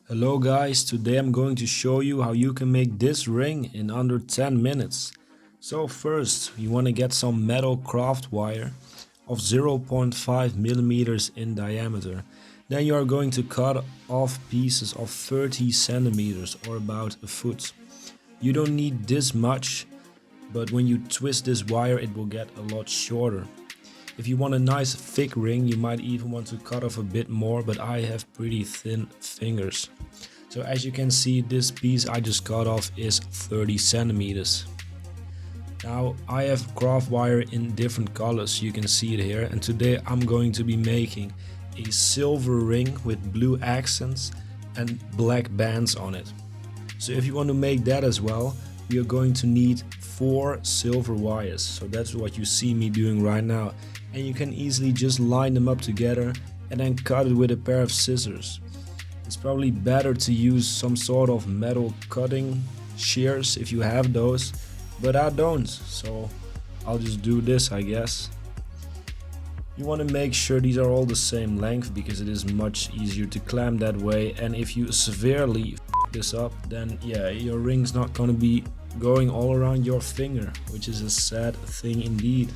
Hello guys, today I'm going to show you how you can make this ring in under 10 minutes. So first, you want to get some metal craft wire of 0.5 millimeters in diameter. Then you are going to cut off pieces of 30 centimeters or about a foot. You don't need this much, but when you twist this wire it will get a lot shorter. If you want a nice thick ring, you might even want to cut off a bit more, but I have pretty thin fingers. So as you can see, this piece I just cut off is 30 centimeters. Now I have craft wire in different colors, you can see it here, and today I'm going to be making a silver ring with blue accents and black bands on it. So if you want to make that as well, we are going to need 4 silver wires. So that's what you see me doing right now. And you can easily just line them up together and then cut it with a pair of scissors. It's probably better to use some sort of metal cutting shears if you have those, but I don't, so I'll just do this, I guess. You want to make sure these are all the same length because it is much easier to clamp that way, and if you severely f this up, then yeah, your ring's not gonna be going all around your finger, which is a sad thing indeed.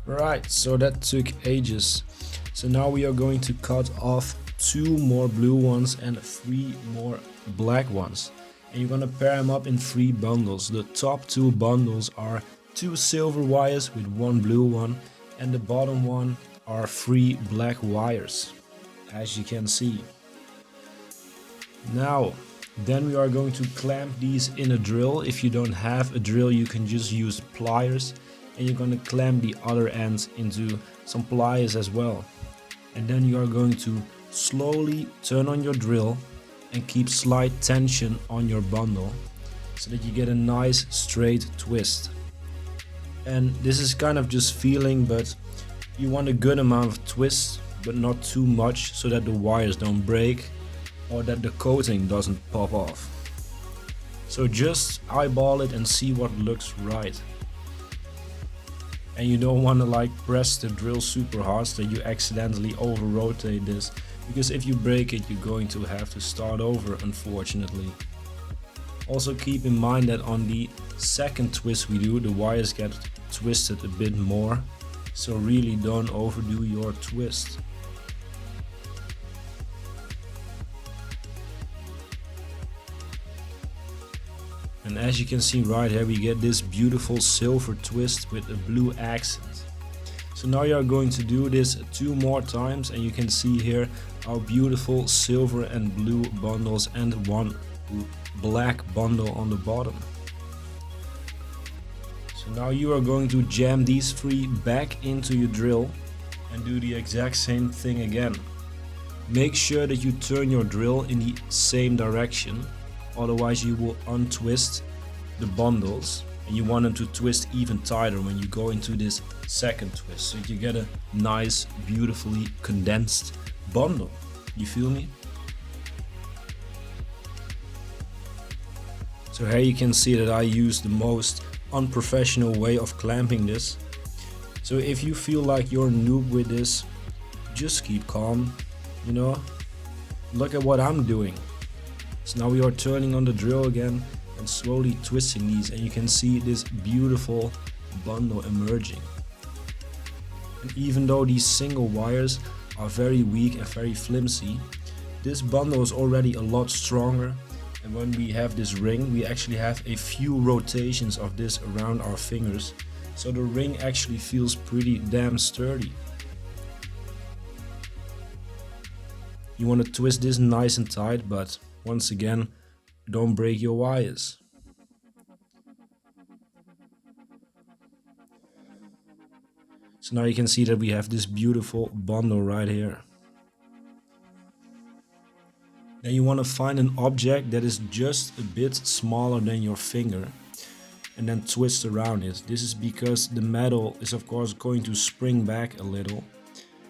Right, so that took ages. So now we are going to cut off 2 more blue ones and 3 more black ones. And you're gonna pair them up in 3 bundles. The top 2 bundles are 2 silver wires with 1 blue one, and the bottom one are 3 black wires, as you can see. Now, then we are going to clamp these in a drill. If you don't have a drill, you can just use pliers. And you're going to clamp the other ends into some pliers as well. And then you are going to slowly turn on your drill and keep slight tension on your bundle so that you get a nice straight twist. And this is kind of just feeling, but you want a good amount of twist, but not too much so that the wires don't break or that the coating doesn't pop off. So just eyeball it and see what looks right. And you don't want to like press the drill super hard so that you accidentally over rotate this, because if you break it you're going to have to start over, unfortunately. Also keep in mind that on the second twist we do, the wires get twisted a bit more, so really don't overdo your twist. And as you can see right here, we get this beautiful silver twist with a blue accent. So now you are going to do this 2 more times, and you can see here our beautiful silver and blue bundles and 1 black bundle on the bottom. So now you are going to jam these 3 back into your drill and do the exact same thing again. Make sure that you turn your drill in the same direction. Otherwise you will untwist the bundles, and you want them to twist even tighter when you go into this second twist, so you get a nice beautifully condensed bundle. You feel me? So here you can see that I use the most unprofessional way of clamping this. So if you feel like you're a noob with this, just keep calm, you know. Look at what I'm doing. So now we are turning on the drill again and slowly twisting these, and you can see this beautiful bundle emerging. And even though these single wires are very weak and very flimsy, this bundle is already a lot stronger, and when we have this ring we actually have a few rotations of this around our fingers, so the ring actually feels pretty damn sturdy. You want to twist this nice and tight, but once again, don't break your wires. So now you can see that we have this beautiful bundle right here. Then you want to find an object that is just a bit smaller than your finger and then twist around it. This is because the metal is of course going to spring back a little,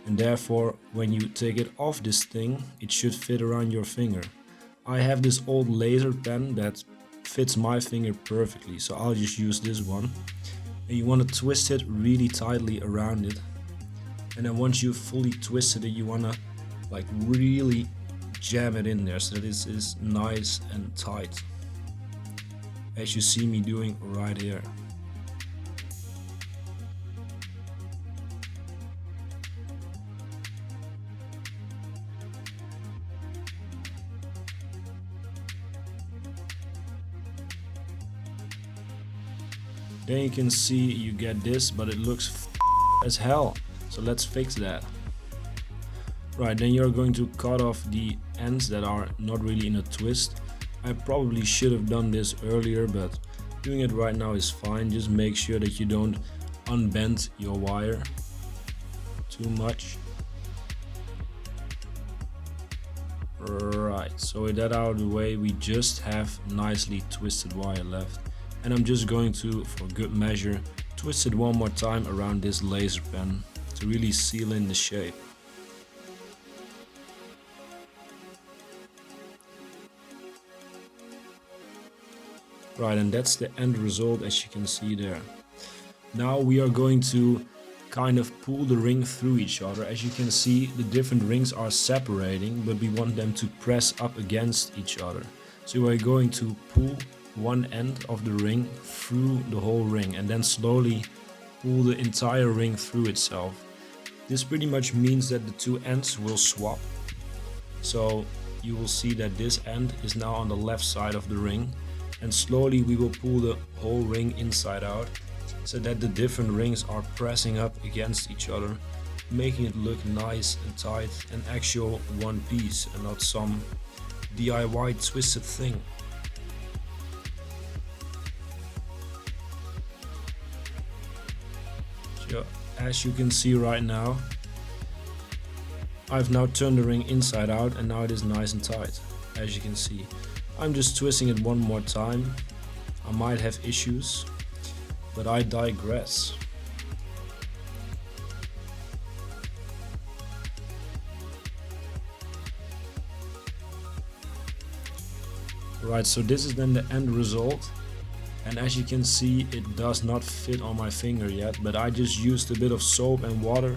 and therefore when you take it off this thing, it should fit around your finger. I have this old laser pen that fits my finger perfectly, so I'll just use this one. and you want to twist it really tightly around it. And then once you've fully twisted it, you want to like really jam it in there so that it is nice and tight, as you see me doing right here. Then you can see you get this, but it looks as hell. So let's fix that. Right, then you're going to cut off the ends that are not really in a twist. I probably should have done this earlier, but doing it right now is fine. Just make sure that you don't unbend your wire too much. Right, so with that out of the way, we just have nicely twisted wire left. And I'm just going to, for good measure, twist it one more time around this laser pen to really seal in the shape. Right, and that's the end result, as you can see there. Now we are going to kind of pull the ring through each other. As you can see, the different rings are separating, but we want them to press up against each other. So we're going to pull one end of the ring through the whole ring and then slowly pull the entire ring through itself. This pretty much means that the two ends will swap. So you will see that this end is now on the left side of the ring, and slowly we will pull the whole ring inside out so that the different rings are pressing up against each other, making it look nice and tight and actual one piece and not some DIY twisted thing. So as you can see right now, I've now turned the ring inside out and now it is nice and tight. As you can see, I'm just twisting it one more time. I might have issues, but I digress. Right, so this is then the end result. And as you can see, it does not fit on my finger yet, but I just used a bit of soap and water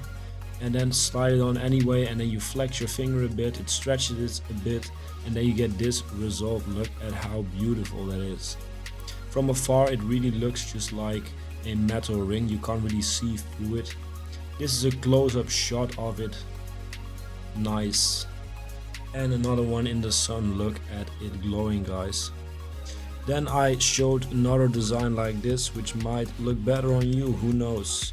and then slide it on anyway, and then you flex your finger a bit, it stretches it a bit, and then you get this result. Look at how beautiful that is. From afar it really looks just like a metal ring, you can't really see through it. This is a close-up shot of it. Nice. And another one in the sun, look at it glowing, guys. Then I showed another design like this, which might look better on you, who knows.